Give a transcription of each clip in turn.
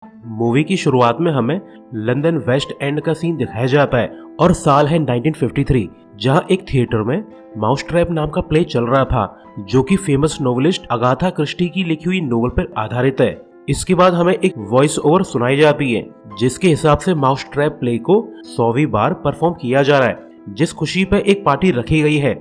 Movie की शुरुआत में हमें लंदन वेस्ट एंड का सीन दिखाया जाता है और साल है 1953, जहां एक थिएटर में माउस ट्रैप नाम का प्ले चल रहा था, जो कि फेमस नोवेलिस्ट अगाथा क्रिस्टी की लिखी हुई नोवेल पर आधारित है। इसके बाद हमें एक वॉइस ओवर सुनाई जाती है, जिसके हिसाब से माउस ट्रैप प्ले को 100वीं बार परफॉर्म किया जा रहा है, जिस खुशी पे एक पार्टी रखी गई है।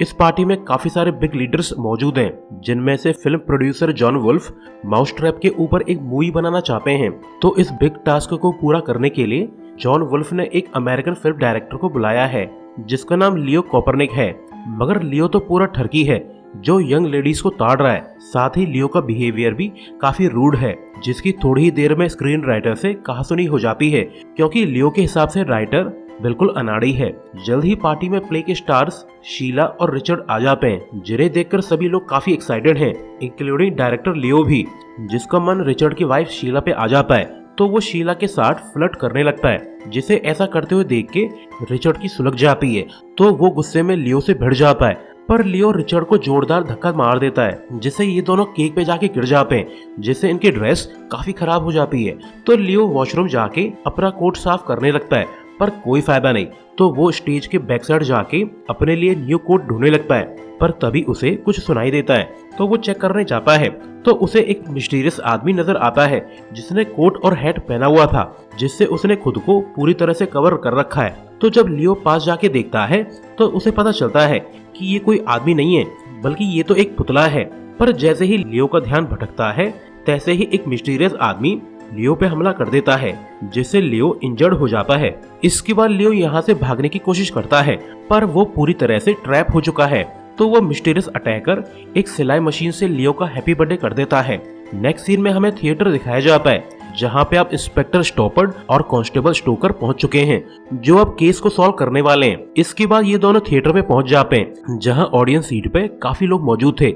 इस पार्टी में काफी सारे बिग लीडर्स मौजूद हैं, जिनमें से film producer John Wolf Mouse Trap के ऊपर एक मूवी बनाना चाहते हैं। तो इस बिग टास्क को पूरा करने के लिए जॉन वुल्फ ने एक अमेरिकन फिल्म डायरेक्टर को बुलाया है, जिसका नाम लियो कोपरनिक है। मगर लियो तो पूरा ठरकी है, जो यंग लेडीज को ताड़ रहा है। साथ ही लियो का बिहेवियर भी काफी रूड है, जिसकी थोड़ी ही देर में स्क्रीन राइटर से कहासुनी हो जाती है, क्योंकि लियो के हिसाब से राइटर बिल्कुल अनाड़ी है। जल्द ही पार्टी में प्ले के स्टार्स शीला और रिचर्ड आ जाते हैं, जिन्हें देखकर सभी लोग काफी एक्साइटेड हैं, इंक्लूडिंग डायरेक्टर लियो भी, जिसका मन रिचर्ड की वाइफ शीला पे आ जाता है। तो वो शीला के साथ फ्लर्ट करने लगता है, जिसे ऐसा करते हुए देख के रिचर्ड की सुलग जाती है। तो वो गुस्से में लियो से भिड़ जाता है, पर लियो रिचर्ड को जोरदार धक्का मार देता है, जिससे ये दोनों केक पे जाके गिर जाते हैं, जिससे इनकी ड्रेस काफी खराब हो जाती है। तो लियो वॉशरूम जाके अपना कोट साफ करने लगता है, पर कोई फायदा नहीं। तो वो स्टेज के बैक साइड जाके अपने लिए न्यू कोट ढूंढने लगता है, पर तभी उसे कुछ सुनाई देता है। तो वो चेक करने जाता है, तो उसे एक मिस्टीरियस आदमी नजर आता है, जिसने कोट और हैट पहना हुआ था, जिससे उसने खुद को पूरी तरह से कवर कर रखा है। तो जब लियो पास जाके देखता है, तो उसे पता चलता है कि ये कोई आदमी नहीं है, बल्कि ये तो एक पुतला है। पर जैसे ही लियो का ध्यान भटकता है, तैसे ही एक मिस्टीरियस आदमी लियो पे हमला कर देता है, जिससे लियो इंजर्ड हो जाता है। इसके बाद लियो यहाँ से भागने की कोशिश करता है, पर वो पूरी तरह से ट्रैप हो चुका है। तो वो मिस्टीरियस अटैकर एक सिलाई मशीन से लियो का हैप्पी बर्थडे कर देता है। नेक्स्ट सीन में हमें थिएटर दिखाया जाता है, जहाँ पे आप इंस्पेक्टर स्टॉपर्ड और कांस्टेबल स्टोकर पहुंच चुके हैं, जो अब केस को सॉल्व करने वाले हैं। इसके बाद ये दोनों थिएटर में पहुंच जाते हैं, जहां ऑडियंस सीट पे काफी लोग मौजूद थे।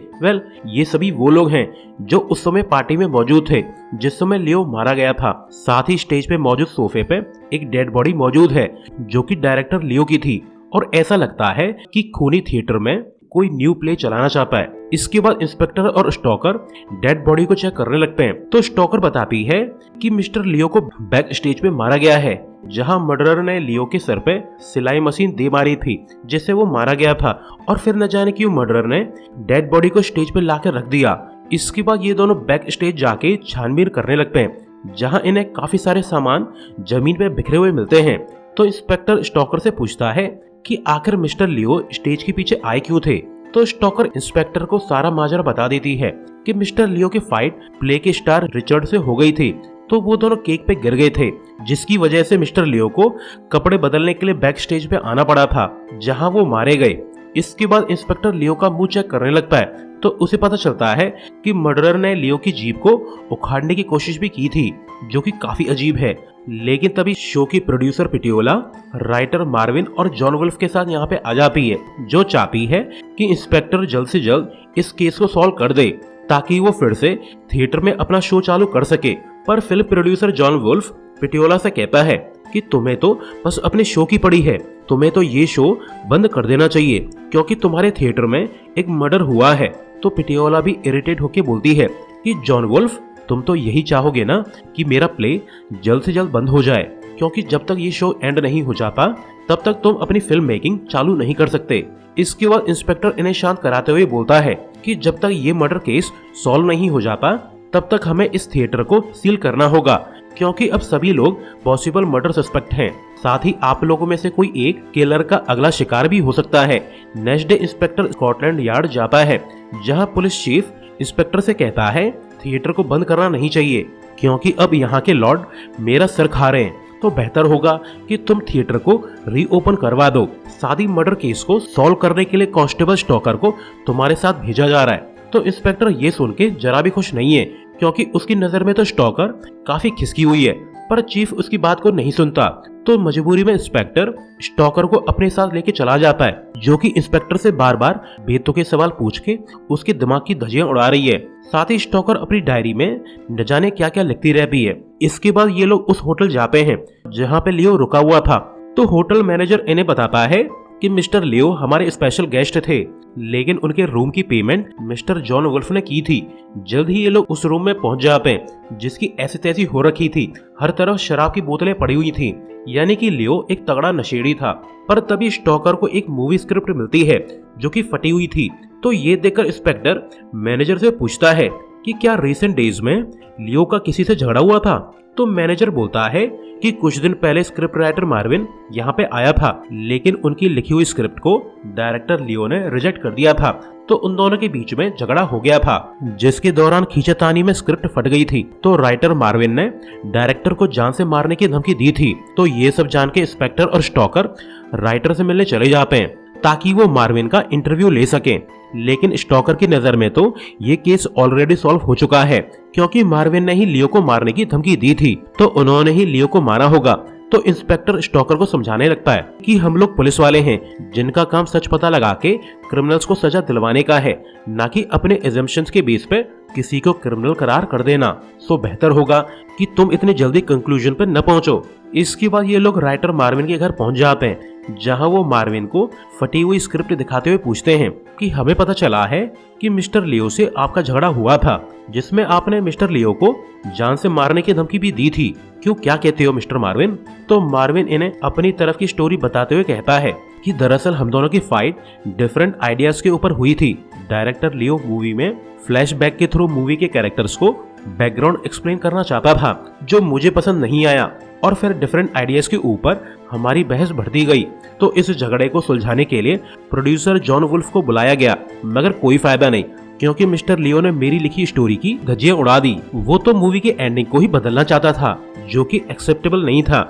ये सभी वो लोग हैं जो उस समय पार्टी में मौजूद थे जिस समय लियो मारा गया था। साथ ही स्टेज पे मौजूद सोफे पे एक डेड बॉडी मौजूद है, जो कि डायरेक्टर लियो की थी, और ऐसा लगता है कि खूनी थिएटर में कोई न्यू प्ले चलाना चाहता है। इसके बाद इंस्पेक्टर और स्टॉकर डेड बॉडी को चेक करने लगते हैं। तो स्टॉकर बताती है कि मिस्टर लियो को बैक स्टेज पे मारा गया है, जहां मर्डरर ने लियो के सर पे सिलाई मशीन दे मारी थी, जिससे वो मारा गया था। और फिर न जाने क्यों मर्डरर ने डेड बॉडी को स्टेज पे लाकर रख दिया। इसके बाद ये दोनों बैक स्टेज जाके छानबीन करने लगते हैं, जहां इन्हें काफी सारे सामान जमीन पे बिखरे हुए मिलते हैं। तो इंस्पेक्टर स्टॉकर से पूछता है कि आखिर मिस्टर लियो स्टेज के पीछे आए क्यों थे। तो स्टॉकर इंस्पेक्टर को सारा माजरा बता देती है कि मिस्टर लियो की फाइट प्ले के स्टार रिचर्ड से हो गई थी। तो वो दोनों केक पे गिर गए थे, जिसकी वजह से मिस्टर लियो को कपड़े बदलने के लिए बैक स्टेज पे आना पड़ा था, जहां वो मारे गए। इसके बाद इंस्पेक्टर लियो का मुंह चेक करने लगता है, तो उसे पता चलता है कि मर्डरर ने लियो की जीभ को उखाड़ने की कोशिश भी की थी, जो कि काफी अजीब है। लेकिन तभी शो की प्रोड्यूसर पिटियोला, राइटर मार्विन और जॉन वुल्फ के साथ यहाँ पे आ जाती है, जो चाहती है कि इंस्पेक्टर जल्द से जल्द इस केस को सॉल्व कर दे, ताकि वो फिर से थिएटर में अपना शो चालू कर सके। पर फिल्म प्रोड्यूसर जॉन वुल्फ पिटियोला से कहता है कि तुम्हें तो बस अपने शो की पड़ी है, तुम्हें तो ये शो बंद कर देना चाहिए, क्योंकि तुम्हारे थिएटर में एक मर्डर हुआ है। तो पिटियोला भी इरिटेट होकर बोलती है कि जॉन वुल्फ, तुम तो यही चाहोगे ना कि मेरा प्ले जल्द से जल्द बंद हो जाए, क्योंकि जब तक ये शो एंड नहीं हो जाता तब तक तुम अपनी फिल्म मेकिंग चालू नहीं कर सकते। इसके बाद इंस्पेक्टर इन्हें शांत कराते हुए बोलता है कि जब तक ये मर्डर केस सॉल्व नहीं हो जाता तब तक हमें इस थिएटर को सील करना होगा, क्योंकि अब सभी लोग पॉसिबल मर्डर सस्पेक्ट हैं। साथ ही आप लोगों में से कोई एक किलर का अगला शिकार भी हो सकता है। Next day inspector Scotland yard जाता है, जहां पुलिस चीफ इंस्पेक्टर से कहता है थिएटर को बंद करना नहीं चाहिए, क्योंकि अब यहाँ के लॉर्ड मेरा सर खा रहे हैं, तो बेहतर होगा कि तुम थिएटर को रीओपन करवा दो। शादी मर्डर केस को सॉल्व करने के लिए कांस्टेबल स्टॉकर को तुम्हारे साथ भेजा जा रहा है। तो इंस्पेक्टर ये सुन के जरा भी खुश नहीं है, क्योंकि उसकी नजर में तो स्टॉकर काफी खिसकी हुई है, पर चीफ उसकी बात को नहीं सुनता। तो मजबूरी में इंस्पेक्टर स्टॉकर को अपने साथ लेके चला जाता है, जो कि इंस्पेक्टर से बार बार बेतुके सवाल पूछ के उसके दिमाग की धज्जियां उड़ा रही है। साथ ही स्टॉकर अपनी डायरी में न जाने क्या क्या लिखती रहती है। इसके बाद ये लोग उस होटल जाते हैं जहाँ पे लियो रुका हुआ था। तो होटल मैनेजर इन्हें बताता है कि मिस्टर लियो हमारे स्पेशल गेस्ट थे, लेकिन उनके रूम की पेमेंट मिस्टर जॉन वुल्फ ने की थी। जल्द ही ये लोग उस रूम में पहुंच जाते हैं जिसकी ऐसी तैसी हो रखी थी, हर तरफ शराब की बोतलें पड़ी हुई थी, यानी कि लियो एक तगड़ा नशेड़ी था। पर तभी स्टॉकर को एक मूवी स्क्रिप्ट मिलती है जो कि फटी हुई थी। तो ये देखकर इंस्पेक्टर मैनेजर से पूछता है कि क्या रिसेंट डेज में लियो का किसी से झगड़ा हुआ था। तो मैनेजर बोलता है कि कुछ दिन पहले स्क्रिप्ट राइटर मार्विन यहाँ पे आया था, लेकिन उनकी लिखी हुई स्क्रिप्ट को डायरेक्टर लियो ने रिजेक्ट कर दिया था। तो उन दोनों के बीच में झगड़ा हो गया था, जिसके दौरान खींचातानी में स्क्रिप्ट फट गई थी। तो राइटर मार्विन ने डायरेक्टर को जान से मारने की धमकी दी थी। तो ये सब जान के इंस्पेक्टर और स्टॉकर राइटर से मिलने चले जाते हैं ताकि वो मार्विन का इंटरव्यू ले सके। लेकिन स्टॉकर की नजर में तो ये केस ऑलरेडी सॉल्व हो चुका है, क्योंकि मार्विन ने ही लियो को मारने की धमकी दी थी, तो उन्होंने ही लियो को मारा होगा। तो इंस्पेक्टर स्टॉकर को समझाने लगता है कि हम लोग पुलिस वाले हैं जिनका काम सच पता लगा के क्रिमिनल्स को सजा दिलवाने का है, ना कि अपने एजम्पशंस के बेस पे किसी को क्रिमिनल करार कर देना। सो बेहतर होगा कि तुम इतनी जल्दी कंक्लूजन पे न पहुंचो। इसके बाद ये लोग राइटर मार्विन के घर पहुंच जाते हैं, जहां वो मार्विन को फटी हुई स्क्रिप्ट दिखाते हुए पूछते हैं कि हमें पता चला है कि मिस्टर लियो से आपका झगड़ा हुआ था, जिसमें आपने मिस्टर लियो को जान से मारने की धमकी भी दी थी। क्यों, क्या कहते हो मिस्टर मार्विन? तो मार्विन इन्हें अपनी तरफ की स्टोरी बताते हुए कहता है कि दरअसल हम दोनों की फाइट डिफरेंट आइडियाज के ऊपर हुई थी। डायरेक्टर लियो मूवी में फ्लैशबैक के थ्रू मूवी के कैरेक्टर्स को बैकग्राउंड एक्सप्लेन करना चाहता था, जो मुझे पसंद नहीं आया, और फिर डिफरेंट आइडियाज के ऊपर हमारी बहस बढ़ती गई। तो इस झगड़े को सुलझाने के लिए प्रोड्यूसर जॉन वुल्फ को बुलाया गया, मगर कोई फायदा नहीं, क्योंकि मिस्टर लियो ने मेरी लिखी स्टोरी की धज्जियां उड़ा दी। वो तो मूवी के एंडिंग को ही बदलना चाहता था, जो कि एक्सेप्टेबल नहीं था।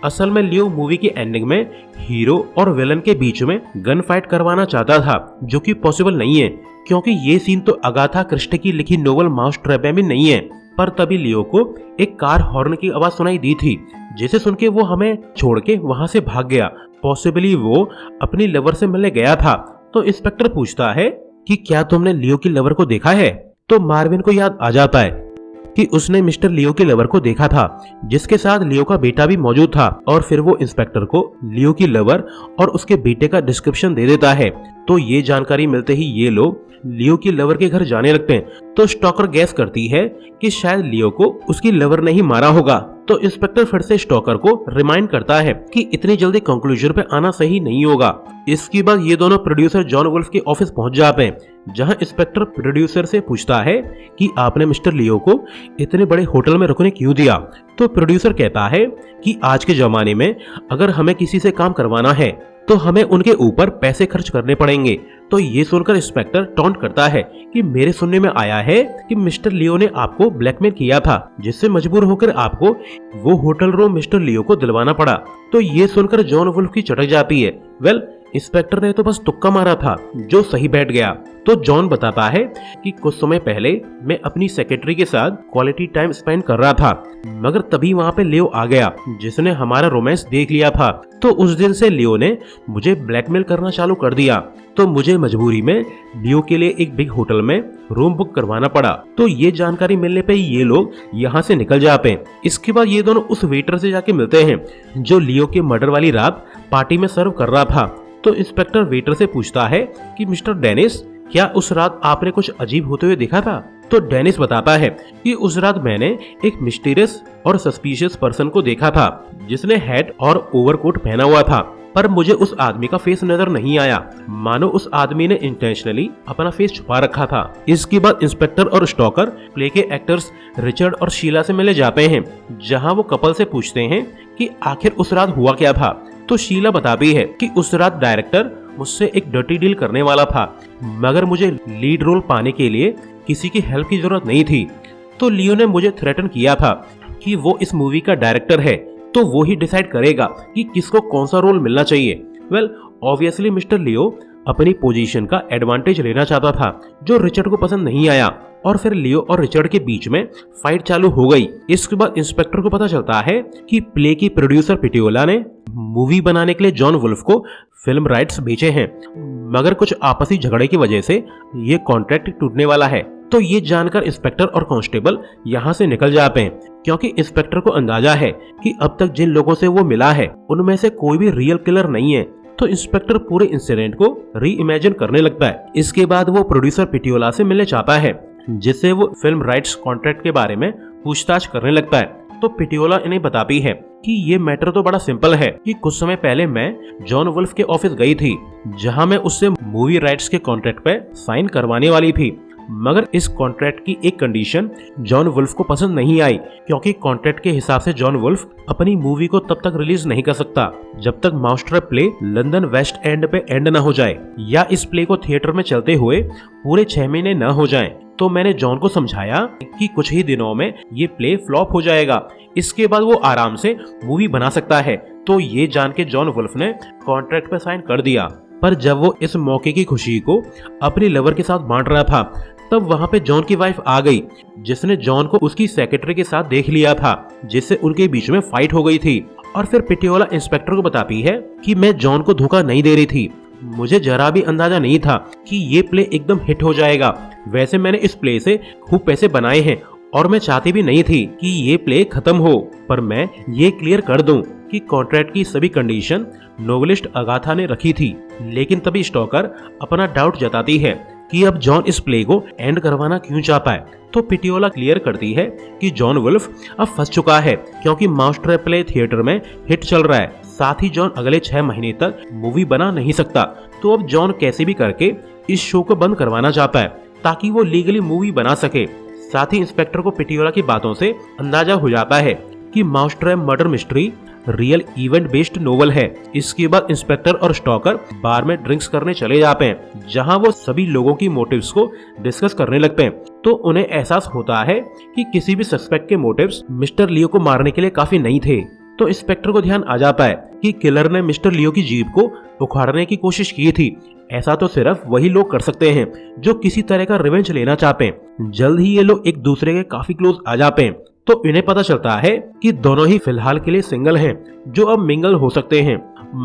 असल में लियो मूवी की एंडिंग में हीरो और विलन के बीच में गन फाइट करवाना चाहता था, जो कि पॉसिबल नहीं है, क्योंकि ये सीन तो अगाथा क्रिस्टी की लिखी नोवेल माउस ट्रैप में भी नहीं है। पर तभी लियो को एक कार हॉर्न की आवाज सुनाई दी थी, जिसे सुन के वो हमें छोड़ के वहां से भाग गया। पॉसिबली वो अपनी लवर से मिलने गया था। तो इंस्पेक्टर पूछता है कि क्या तुमने लियो की लवर को देखा है? तो मार्विन को याद आ जाता है कि उसने मिस्टर लियो के लवर को देखा था, जिसके साथ लियो का बेटा भी मौजूद था। और फिर वो इंस्पेक्टर को लियो की लवर और उसके बेटे का डिस्क्रिप्शन दे देता है। तो ये जानकारी मिलते ही ये लोग लियो की लवर के घर जाने लगते हैं। तो स्टॉकर गैस करती है कि शायद लियो को उसकी लवर ने ही मारा होगा। तो इंस्पेक्टर फिर से स्टॉकर को रिमाइंड करता है कि इतनी जल्दी कंक्लूजन पे आना सही नहीं होगा। इसके बाद ये दोनों प्रोड्यूसर जॉन वुल्फ के ऑफिस पहुंच जाते हैं, जहां इंस्पेक्टर प्रोड्यूसर से पूछता है कि आपने मिस्टर लियो को इतने बड़े होटल में रुकने क्यों दिया। तो प्रोड्यूसर कहता है कि आज के जमाने में अगर हमें किसी से काम करवाना है तो हमें उनके ऊपर पैसे खर्च करने पड़ेंगे। तो ये सुनकर इंस्पेक्टर टॉन्ट करता है कि मेरे सुनने में आया है कि मिस्टर लियो ने आपको ब्लैकमेल किया था, जिससे मजबूर होकर आपको वो होटल रूम मिस्टर लियो को दिलवाना पड़ा। तो ये सुनकर जॉन वुल्फ की चटक जाती है। इंस्पेक्टर ने तो बस तुक्का मारा था, जो सही बैठ गया। तो जॉन बताता है कि कुछ समय पहले मैं अपनी सेक्रेटरी के साथ क्वालिटी टाइम स्पेंड कर रहा था, मगर तभी वहाँ पे लियो आ गया, जिसने हमारा रोमांस देख लिया था। तो उस दिन से लियो ने मुझे ब्लैकमेल करना चालू कर दिया। तो मुझे मजबूरी में लियो के लिए एक बिग होटल में रूम बुक करवाना पड़ा। तो ये जानकारी मिलने पे ये लोग यहाँ से निकल जाते हैं। इसके बाद ये दोनों उस वेटर से जाके मिलते हैं जो लियो के मर्डर वाली रात पार्टी में सर्व कर रहा था। तो इंस्पेक्टर वेटर से पूछता है कि मिस्टर डेनिस, क्या उस रात आपने कुछ अजीब होते हुए देखा था? तो डेनिस बताता है कि उस रात मैंने एक मिस्टीरियस और सस्पिशियस पर्सन को देखा था, जिसने हैट और ओवरकोट पहना हुआ था, पर मुझे उस आदमी का फेस नजर नहीं आया, मानो उस आदमी ने इंटेंशनली अपना फेस छुपा रखा था। इसके बाद इंस्पेक्टर और स्टॉकर प्ले के एक्टर्स रिचर्ड और शीला से मिले जाते हैं, जहां वो कपल से पूछते हैं कि आखिर उस रात हुआ क्या था। तो शीला बताती है कि उस रात डायरेक्टर मुझसे एक डर्टी डील करने वाला था, मगर मुझे लीड रोल पाने के लिए किसी की हेल्प की जरूरत नहीं थी। तो लियो ने मुझे थ्रेटन किया था कि वो इस मूवी का डायरेक्टर है, तो वो ही डिसाइड करेगा कि किसको कौन सा रोल मिलना चाहिए। ऑब्वियसली मिस्टर लियो अपनी पोजीशन का एडवांटेज लेना चाहता था, जो रिचर्ड को पसंद नहीं आया, और फिर लियो और रिचर्ड के बीच में फाइट चालू हो गई। इसके बाद इंस्पेक्टर को पता चलता है कि प्ले की प्रोड्यूसर पिटियोला ने मूवी बनाने के लिए जॉन वुल्फ को फिल्म राइट्स बेचे हैं, मगर कुछ आपसी झगड़े की वजह से ये कॉन्ट्रैक्ट टूटने वाला है। तो ये जानकर इंस्पेक्टर और कांस्टेबल यहाँ से निकल जाते हैं, क्योंकि इंस्पेक्टर को अंदाजा है कि अब तक जिन लोगों से वो मिला है उनमें से कोई भी रियल किलर नहीं है। तो इंस्पेक्टर पूरे इंसिडेंट को री इमेजिन करने लगता है। इसके बाद वो प्रोड्यूसर पिटियोला से मिलने चाहता है, जिससे वो फिल्म राइट्स कॉन्ट्रैक्ट के बारे में पूछताछ करने लगता है। तो पिटियोला इन्हें बताती है कि ये मैटर तो बड़ा सिंपल है कि कुछ समय पहले मैं जॉन वुल्फ के ऑफिस गई थी, जहां मैं उससे मूवी राइट्स के कॉन्ट्रैक्ट पे साइन करवाने वाली थी, मगर इस कॉन्ट्रैक्ट की एक कंडीशन जॉन वुल्फ को पसंद नहीं आई, क्योंकि कॉन्ट्रैक्ट के हिसाब से जॉन वुल्फ अपनी मूवी को तब तक रिलीज नहीं कर सकता जब तक माउसट्रैप प्ले लंदन वेस्ट एंड पे एंड न हो जाए, या इस प्ले को थिएटर में चलते हुए पूरे 6 महीने न हो जाएं। तो मैंने जॉन को समझाया कि कुछ ही दिनों में ये प्ले फ्लॉप हो जाएगा, इसके बाद वो आराम से मूवी बना सकता है। तो ये जान के जॉन वुल्फ ने कॉन्ट्रैक्ट पे साइन कर दिया। पर जब वो इस मौके की खुशी को अपनी लवर के साथ बांट रहा था, तब वहां पे जॉन की वाइफ आ गई, जिसने जॉन को उसकी सेक्रेटरी के साथ देख लिया था, जिससे उनके बीच में फाइट हो गई थी। और फिर पिटियोला इंस्पेक्टर को बताती है कि मैं जॉन को धोखा नहीं दे रही थी, मुझे जरा भी अंदाजा नहीं था कि ये प्ले एकदम हिट हो जाएगा। वैसे मैंने इस प्ले से खूब पैसे बनाए हैं और मैं चाहती भी नहीं थी कि ये प्ले खत्म हो, पर मैं ये क्लियर कर दूं कि कॉन्ट्रैक्ट की सभी कंडीशन नोवेलिस्ट अगाथा ने रखी थी। लेकिन तभी स्टॉकर अपना डाउट जताती है कि अब जॉन इस प्ले को एंड करवाना क्यों चाहता है। तो पिटियोला क्लियर करती है कि जॉन वुल्फ अब फंस चुका है, क्योंकि माउसट्रैप प्ले थिएटर में हिट चल रहा है, साथ ही जॉन अगले 6 महीने तक मूवी बना नहीं सकता। तो अब जॉन कैसे भी करके इस शो को बंद करवाना चाहता है ताकि वो लीगली मूवी बना सके। साथ ही इंस्पेक्टर को पिटियोला की बातों से अंदाजा हो जाता है कि Mousetrap murder mystery real event based novel है। इसके बाद इंस्पेक्टर और स्टॉकर बार में ड्रिंक्स करने चले जाते हैं, जहां वो सभी लोगों की मोटिव्स को डिस्कस करने लगते हैं। तो उन्हें एहसास होता है कि किसी भी सस्पेक्ट के मोटिव्स मिस्टर लियो को मारने के लिए काफी नहीं थे। तो इंस्पेक्टर को ध्यान आ जाता है कि किलर ने मिस्टर लियो की जीप को उखाड़ने की कोशिश की थी। ऐसा तो सिर्फ वही लोग कर सकते हैं जो किसी तरह का रिवेंज लेना चाहते हैं। जल्द ही ये लोग एक दूसरे के काफी क्लोज आ जाते हैं। तो इन्हें पता चलता है कि दोनों ही फिलहाल के लिए सिंगल हैं, जो अब मिंगल हो सकते हैं,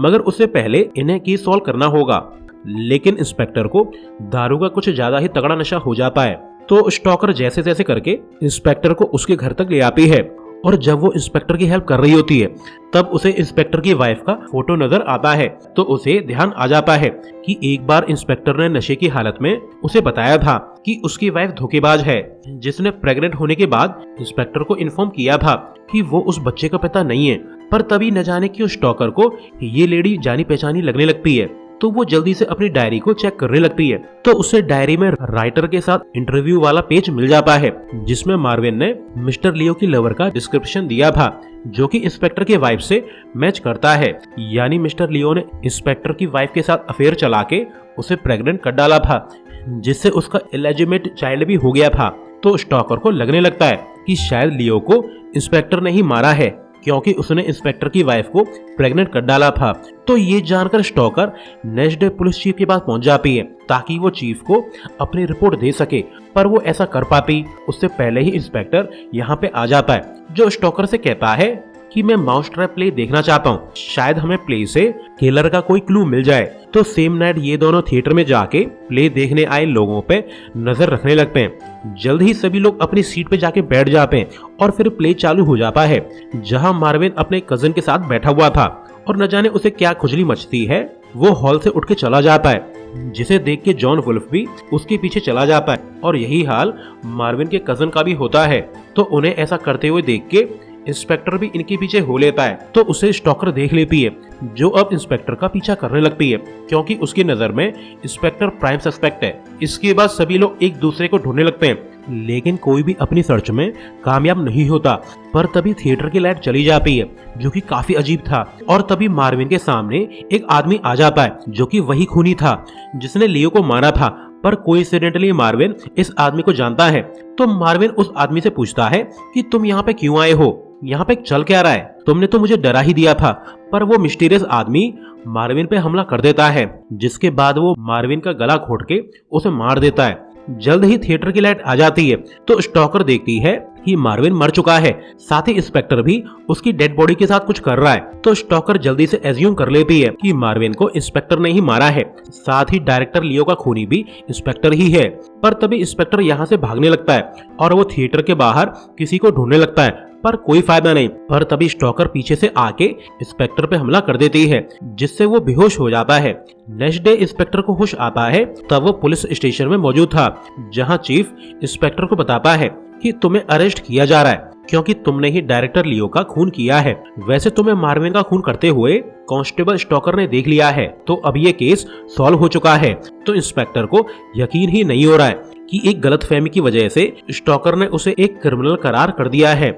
मगर उससे पहले इन्हें केस सॉल्व करना होगा। लेकिन इंस्पेक्टर को दारू का कुछ ज्यादा ही तगड़ा नशा हो जाता है। तो स्टॉकर जैसे तैसे करके इंस्पेक्टर को उसके घर तक ले आती है, और जब वो इंस्पेक्टर की हेल्प कर रही होती है, तब उसे इंस्पेक्टर की वाइफ का फोटो नजर आता है। तो उसे ध्यान आ जाता है कि एक बार इंस्पेक्टर ने नशे की हालत में उसे बताया था कि उसकी वाइफ धोखेबाज है, जिसने प्रेग्नेंट होने के बाद इंस्पेक्टर को इन्फॉर्म किया था कि वो उस बच्चे का पिता नहीं है। पर तभी न जाने क्यों स्टॉकर को ये लेडी जानी पहचानी लगने लगती है। तो वो जल्दी से अपनी डायरी को चेक करने लगती है। तो उसे डायरी में राइटर के साथ इंटरव्यू वाला पेज मिल जाता है, जिसमें मार्विन ने मिस्टर लियो की लवर का डिस्क्रिप्शन दिया था, जो कि इंस्पेक्टर की वाइफ से मैच करता है। यानी मिस्टर लियो ने इंस्पेक्टर की वाइफ के साथ अफेयर चला के उसे प्रेग्नेंट कर डाला था, जिससे उसका इलेजिटिमेट चाइल्ड भी हो गया था। तो स्टॉकर को लगने लगता है कि शायद लियो को इंस्पेक्टर ने ही मारा है, क्योंकि उसने इंस्पेक्टर की वाइफ को प्रेग्नेंट कर डाला था। तो ये जानकर stalker next day police chief के पास पहुंच जाती है, ताकि वो चीफ को अपनी रिपोर्ट दे सके। पर वो ऐसा कर पाती उससे पहले ही इंस्पेक्टर यहाँ पे आ जाता है, जो स्टॉकर से कहता है कि मैं माउसट्रैप प्ले देखना चाहता हूँ, शायद हमें प्ले से किलर का कोई क्लू मिल जाए। तो सेम नाइट ये दोनों थिएटर में जाके प्ले देखने आए लोगों पे नजर रखने लगते हैं। जल्द ही सभी लोग अपनी सीट पे जाके बैठ जाते हैं और फिर प्ले चालू हो जाता है, जहां मार्विन अपने कजिन के साथ बैठा हुआ था और न जाने उसे क्या खुजली मचती है। वो हॉल से उठ के चला जाता है, जिसे देख के जॉन वुल्फ भी उसके पीछे चला जाता है, और यही हाल मार्विन के कजिन का भी होता है। तो उन्हें ऐसा करते हुए देख के इंस्पेक्टर भी इनके पीछे हो लेता है। तो उसे स्टॉकर देख लेती है, जो अब इंस्पेक्टर का पीछा करने लगती है, क्योंकि उसकी नजर में इंस्पेक्टर प्राइम सस्पेक्ट है। इसके बाद सभी लोग एक दूसरे को ढूंढने लगते हैं, लेकिन कोई भी अपनी सर्च में कामयाब नहीं होता। पर तभी थिएटर की लाइट चली जाती है, जो कि काफी अजीब था, और तभी मार्विन के सामने एक आदमी आ जाता है, जो कि वही खूनी था जिसने लियो को मारा था। पर कोइंसिडेंटली मार्विन इस आदमी को जानता है। तो मार्विन उस आदमी से पूछता है कि तुम यहाँ पे क्यों आए हो, यहाँ पे चल क्या रहा है, तुमने तो मुझे डरा ही दिया था। पर वो मिस्टीरियस आदमी मार्विन पे हमला कर देता है, जिसके बाद वो मार्विन का गला घोट के उसे मार देता है। जल्द ही थिएटर की लाइट आ जाती है, तो स्टॉकर देखती है कि मार्विन मर चुका है। साथ ही इंस्पेक्टर भी उसकी डेड बॉडी के साथ कुछ कर रहा है। तो स्टॉकर जल्दी से एज्यूम कर लेती है कि मार्विन को इंस्पेक्टर ने ही मारा है। साथ ही डायरेक्टर लियो का खूनी भी इंस्पेक्टर ही है। पर तभी इंस्पेक्टर यहाँ से भागने लगता है और वो थिएटर के बाहर किसी को ढूंढने लगता है। पर कोई फायदा नहीं। पर तभी स्टॉकर पीछे से आके इंस्पेक्टर पे हमला कर देती है, जिससे वो बेहोश हो जाता है। नेक्स्ट डे इंस्पेक्टर को होश आता है, तब वो पुलिस स्टेशन में मौजूद था, जहाँ चीफ इंस्पेक्टर को बताता है कि तुम्हें अरेस्ट किया जा रहा है क्योंकि तुमने ही डायरेक्टर लियो का खून किया है। वैसे तुम्हें मार्विन का खून करते हुए कांस्टेबल स्टॉकर ने देख लिया है, तो अब ये केस सॉल्व हो चुका है। तो इंस्पेक्टर को यकीन ही नहीं हो रहा है कि एक गलतफहमी की वजह से स्टॉकर ने उसे एक क्रिमिनल करार कर दिया है।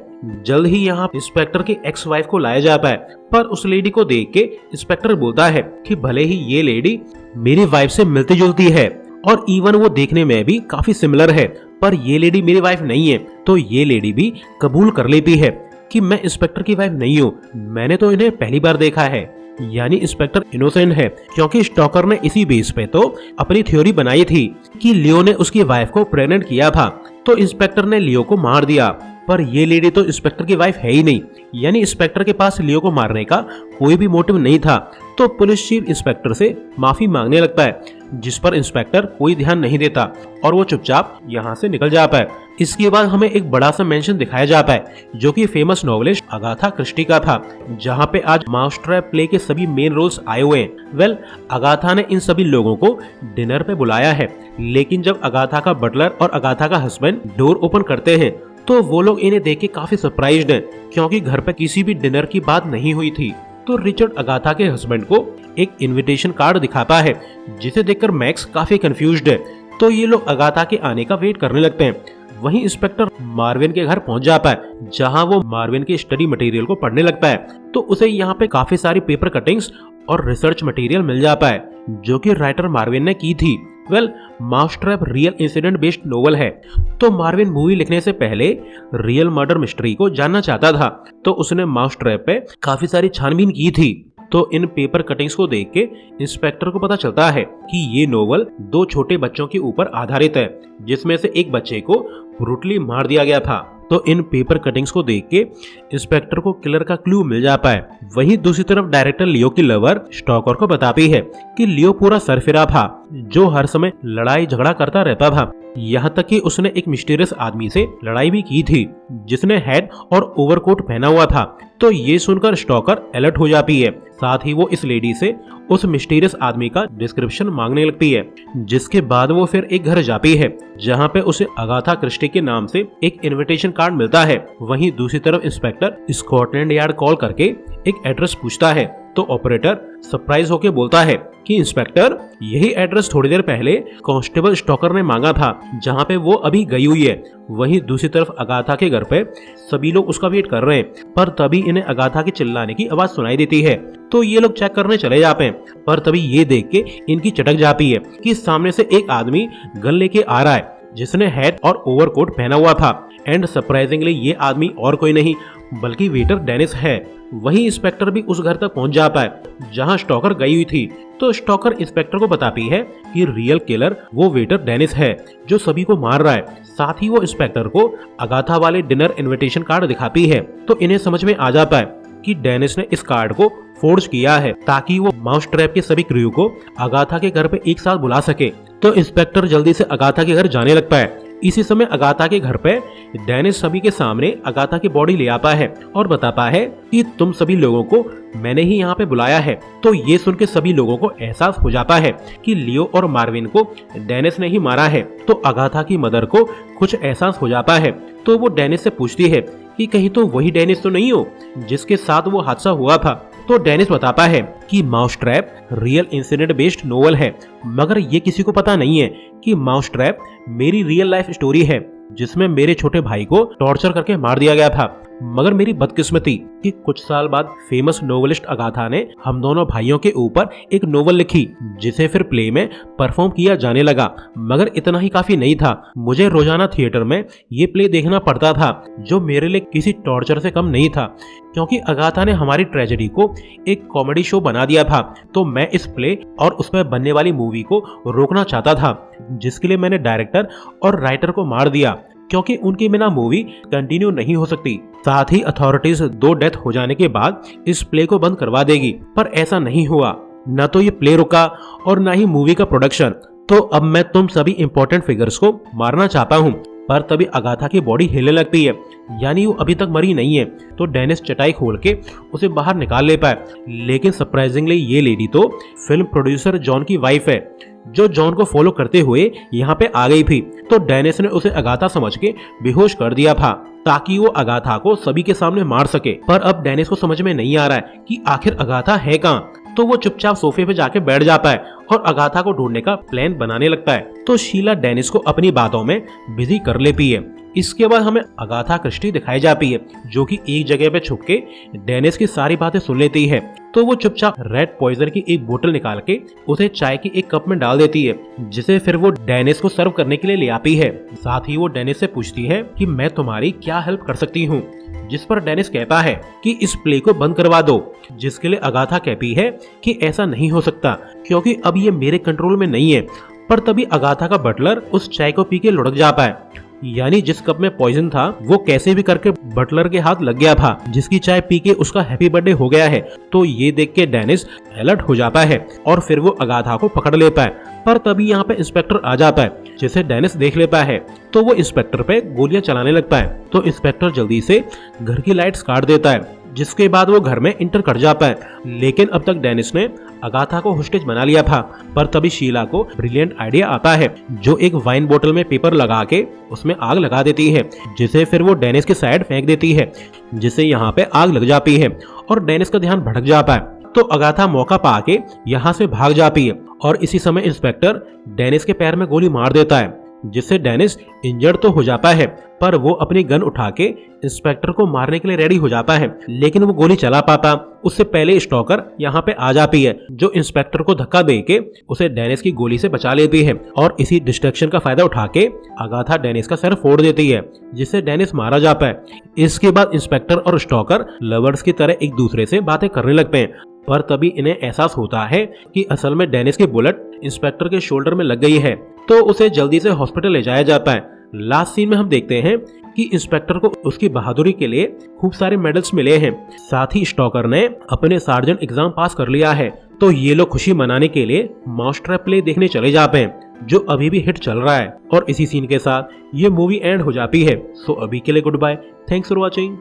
जल्द ही यहाँ इंस्पेक्टर की एक्स वाइफ को लाया जाता है, पर उस लेडी को देख के इंस्पेक्टर बोलता है कि भले ही ये लेडी मेरी वाइफ से मिलती जुलती है और इवन वो देखने में भी काफी सिमिलर है, पर ये लेडी मेरी वाइफ नहीं है। तो ये लेडी भी कबूल कर लेती है कि मैं इंस्पेक्टर की वाइफ नहीं हूँ, मैंने तो इन्हें पहली बार देखा है। यानी इंस्पेक्टर इनोसेंट है, क्योंकि स्टॉकर ने इसी बेस पे तो अपनी थ्योरी बनाई थी कि लियो ने उसकी वाइफ को प्रेग्नेंट किया था, तो इंस्पेक्टर ने लियो को मार दिया। पर ये लेडी तो इंस्पेक्टर की वाइफ है ही नहीं, यानी इंस्पेक्टर के पास लियो को मारने का कोई भी मोटिव नहीं था। तो पुलिस चीफ इंस्पेक्टर से माफी मांगने लगता है, जिस पर इंस्पेक्टर कोई ध्यान नहीं देता और वो चुपचाप यहाँ से निकल जाता है। इसके बाद हमें एक बड़ा सा मेंशन दिखाया जाता है, जो कि फेमस नॉवेलिस्ट अगाथा क्रिस्टी का था, जहाँ पे आज माउसट्रैप प्ले के सभी मेन रोल्स आए हुए हैं। अगाथा ने इन सभी लोगों को डिनर पे बुलाया है, लेकिन जब अगाथा का बटलर और अगाथा का हस्बैंड डोर ओपन करते हैं तो वो लोग इन्हें देख के काफी सरप्राइज्ड हैं, क्योंकि घर पे किसी भी डिनर की बात नहीं हुई थी। तो रिचर्ड अगाथा के हस्बैंड को एक इनविटेशन कार्ड दिखाता है, जिसे देखकर मैक्स काफी कंफ्यूज्ड है। तो ये लोग अगाथा के आने का वेट करने लगते हैं। वहीं इंस्पेक्टर मार्विन के घर पहुंच जाता है, जहां वो मार्विन के स्टडी मटेरियल को पढ़ने लगता है। तो उसे यहाँ पे काफी सारी पेपर कटिंग्स और रिसर्च मटेरियल मिल जाता है, जो कि राइटर मार्विन ने की थी। माउसट्रैप रियल इंसिडेंट बेस्ड नोवेल है, तो मार्विन मूवी लिखने से पहले रियल मर्डर मिस्ट्री को जानना चाहता था, तो उसने माउसट्रैप पे काफी सारी छानबीन की थी। तो इन पेपर कटिंग्स को देख के इंस्पेक्टर को पता चलता है कि ये नोवेल 2 छोटे बच्चों के ऊपर आधारित है, जिसमें से एक बच्चे को ब्रूटली मार दिया गया था। तो इन पेपर कटिंग्स को देख के इंस्पेक्टर को किलर का क्लू मिल जाता है। वहीं दूसरी तरफ डायरेक्टर लियो की लवर स्टॉकर को बताती है कि लियो पूरा सरफिरा था, जो हर समय लड़ाई झगड़ा करता रहता था। यहाँ तक कि उसने एक मिस्टीरियस आदमी से लड़ाई भी की थी, जिसने हैट और ओवरकोट पहना हुआ था। तो ये सुनकर स्टॉकर अलर्ट हो जाती है। साथ ही वो इस लेडी से उस मिस्टीरियस आदमी का डिस्क्रिप्शन मांगने लगती है, जिसके बाद वो फिर एक घर जाती है, जहाँ पे उसे अगाथा क्रिस्टी के नाम से एक इनविटेशन कार्ड मिलता है। वहीं दूसरी तरफ इंस्पेक्टर स्कॉटलैंड यार्ड कॉल करके एक एड्रेस पूछता है, तो ऑपरेटर सरप्राइज होके बोलता है कि इंस्पेक्टर, यही एड्रेस थोड़ी देर पहले कांस्टेबल स्टॉकर ने मांगा था, जहाँ पे वो अभी गई हुई है। वहीं दूसरी तरफ अगाथा के घर पे सभी लोग उसका वेट कर रहे हैं, पर तभी इन्हें अगाथा के चिल्लाने की आवाज सुनाई देती है। तो ये लोग चेक करने चले जाते हैं, पर तभी ये देख के इनकी चटक जाती है कि सामने से एक आदमी गन लेके आ रहा है, जिसने हैट और ओवरकोट पहना हुआ था। एंड सरप्राइजिंगली ये आदमी और कोई नहीं बल्कि वेटर डेनिस है। वही इंस्पेक्टर भी उस घर तक पहुंच जाता है जहां स्टॉकर गई हुई थी। तो स्टॉकर इंस्पेक्टर को बताती है कि रियल किलर वो वेटर डेनिस है, जो सभी को मार रहा है। साथ ही वो इंस्पेक्टर को अगाथा वाले डिनर इनविटेशन कार्ड दिखाती है। तो इन्हें समझ में आ जाता है कि डेनिस ने इस कार्ड को फोर्ज किया है, ताकि वो माउसट्रैप के सभी क्रू को अगाथा के घर पे एक साथ बुला सके। तो इंस्पेक्टर जल्दी से अगाथा के घर जाने लगता है। इसी समय अगाथा के घर पे डेनिस सभी के सामने अगाथा की बॉडी ले आता है और बताता है कि तुम सभी लोगों को मैंने ही यहाँ पे बुलाया है। तो ये सुन के सभी लोगों को एहसास हो जाता है कि लियो और मार्विन को डेनिस ने ही मारा है। तो अगाथा की मदर को कुछ एहसास हो जाता है, तो वो डेनिस से पूछती है कि कहीं तो वही डेनिस तो नहीं हो जिसके साथ वो हादसा हुआ था। तो डेनिस बताता है कि माउसट्रैप रियल इंसिडेंट बेस्ड नोवेल है, मगर ये किसी को पता नहीं है कि माउसट्रैप मेरी रियल लाइफ स्टोरी है, जिसमें मेरे छोटे भाई को टॉर्चर करके मार दिया गया था। मगर मेरी बदकिस्मती कि कुछ साल बाद फेमस नोवेलिस्ट अगाथा ने हम दोनों भाइयों के ऊपर एक नोवेल लिखी, जिसे फिर प्ले में परफॉर्म किया जाने लगा। मगर इतना ही काफी नहीं था, मुझे रोजाना थिएटर में ये प्ले देखना पड़ता था, जो मेरे लिए किसी टॉर्चर से कम नहीं था, क्योंकि अगाथा ने हमारी ट्रेजेडी को एक कॉमेडी शो बना दिया था। तो मैं इस प्ले और उसमें बनने वाली मूवी को रोकना चाहता था, जिसके लिए मैंने डायरेक्टर और राइटर को मार दिया, क्योंकि उनके बिना मूवी कंटिन्यू नहीं हो सकती। साथ ही अथॉरिटीज 2 डेथ हो जाने के बाद इस प्ले को बंद करवा देगी, पर ऐसा नहीं हुआ। न तो ये प्ले रुका और न ही मूवी का प्रोडक्शन। तो अब मैं तुम सभी इंपॉर्टेंट फिगर्स को मारना चाहता हूँ। पर तभी अगाथा की बॉडी हिलने लगती है, यानी वो अभी तक मरी नहीं है। तो डेनिस चटाई खोल के उसे बाहर निकाल ले पाए, लेकिन सरप्राइजिंगली ये लेडी तो फिल्म प्रोड्यूसर जॉन की वाइफ है, जो जॉन को फॉलो करते हुए यहाँ पे आ गई थी। तो डेनिस ने उसे अगाथा समझ के बेहोश कर दिया था, ताकि वो अगाथा को सभी के सामने मार सके। पर अब डेनिस को समझ में नहीं आ रहा है कि आखिर अगाथा है कहाँ। तो वो चुपचाप सोफे पे जाके बैठ जाता है और अगाथा को ढूंढने का प्लान बनाने लगता है। तो शीला डेनिस को अपनी बातों में बिजी कर लेती है। इसके बाद हमें अगाथा क्रिस्टी दिखाई जाती है, जो कि एक जगह पे छुप के डेनिस की सारी बातें सुन लेती है। तो वो चुपचाप रेड पॉइजन की एक बोतल निकाल के उसे चाय की एक कप में डाल देती है, जिसे फिर वो डेनिस को सर्व करने के लिए ले आती है। साथ ही वो डेनिस से पूछती है कि मैं तुम्हारी क्या हेल्प कर सकती हूँ, जिस पर डेनिस कहता है कि इस प्ले को बंद करवा दो, जिसके लिए अगाथा कहती है कि ऐसा नहीं हो सकता क्योंकि अब ये मेरे कंट्रोल में नहीं है। पर तभी अगाथा का बटलर उस चाय को पी के लुढ़क जाता है, यानी जिस कप में पॉइजन था वो कैसे भी करके बटलर के हाथ लग गया था, जिसकी चाय पी के उसका हैप्पी बर्थडे हो गया है। तो ये देख के डेनिस अलर्ट हो जाता है और फिर वो अगाथा को पकड़ लेता है। पर तभी यहाँ पे इंस्पेक्टर आ जाता है, जिसे डेनिस देख लेता है। तो वो इंस्पेक्टर पे गोलियां चलाने लगता है। तो इंस्पेक्टर जल्दी से घर की लाइट्स काट देता है, जिसके बाद वो घर में इंटर कर जाता है। लेकिन अब तक डेनिस ने अगाथा को होस्टेज बना लिया था। पर तभी शीला को ब्रिलियंट आइडिया आता है, जो एक वाइन बोतल में पेपर लगा के उसमें आग लगा देती है, जिसे फिर वो डेनिस के साइड फेंक देती है, जिससे यहाँ पे आग लग जाती है और डेनिस का ध्यान भटक जाता है। तो अगाथा मौका पाके यहाँ से भाग जाती है और इसी समय इंस्पेक्टर डेनिस के पैर में गोली मार देता है, जिससे डेनिस इंजर्ड तो हो जाता है। पर वो अपनी गन उठा के इंस्पेक्टर को मारने के लिए रेडी हो जाता है, लेकिन वो गोली चला पाता उससे पहले स्टॉकर यहाँ पे आ जाती है, जो इंस्पेक्टर को धक्का दे के उसे डेनिस की गोली से बचा लेती है। और इसी डिस्ट्रैक्शन का फायदा उठा के अगाथा डेनिस का सर फोड़ देती है, जिससे डेनिस मारा जाता है। इसके बाद इंस्पेक्टर और स्टॉकर लवर्स की तरह एक दूसरे से बातें करने लगते हैं। पर तभी इन्हें एहसास होता है कि असल में डेनिस की बुलेट इंस्पेक्टर के शोल्डर में लग गई है। तो उसे जल्दी से हॉस्पिटल ले जाया जाता है। लास्ट सीन में हम देखते हैं कि इंस्पेक्टर को उसकी बहादुरी के लिए खूब सारे मेडल्स मिले हैं। साथ ही स्टॉकर ने अपने सार्जेंट एग्जाम पास कर लिया है। तो ये लोग खुशी मनाने के लिए माउसट्रैप प्ले देखने चले जाते हैं, जो अभी भी हिट चल रहा है। और इसी सीन के साथ ये मूवी एंड हो जाती है। सो अभी के लिए good bye, thanks for watching.